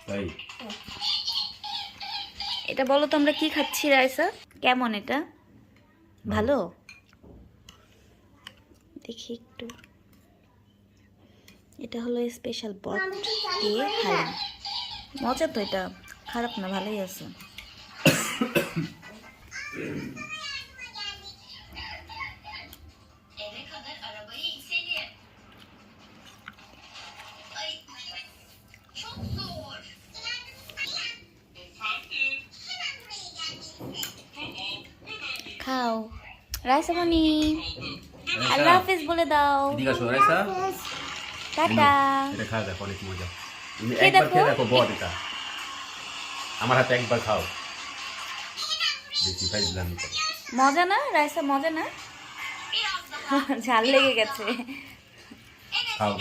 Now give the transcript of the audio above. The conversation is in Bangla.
তাই এটা বলো তো আমরা কি খাচ্ছি রাইসা? কেমন এটা? ভালো? দেখি একটু। এটা হলো স্পেশাল বট দিয়ে হালিম। মজা তো, এটা খারাপ না, ভালোই আছে। খাও রাইসা মনি, আল্লাহ হাফেজ বলে দাও। এদিকে আসো রাইসা, টাটা। এটা খাও, দেখো অনেক মজা। তুমি খেয়ে একবার দেখো। খেয়ে দেখো বট, এটা আমার হাতে একবার খাও, দেখি ফাইজলাম করো। মজা না রাইসা? মজা না? ঝাল লেগে গেছে। খাও।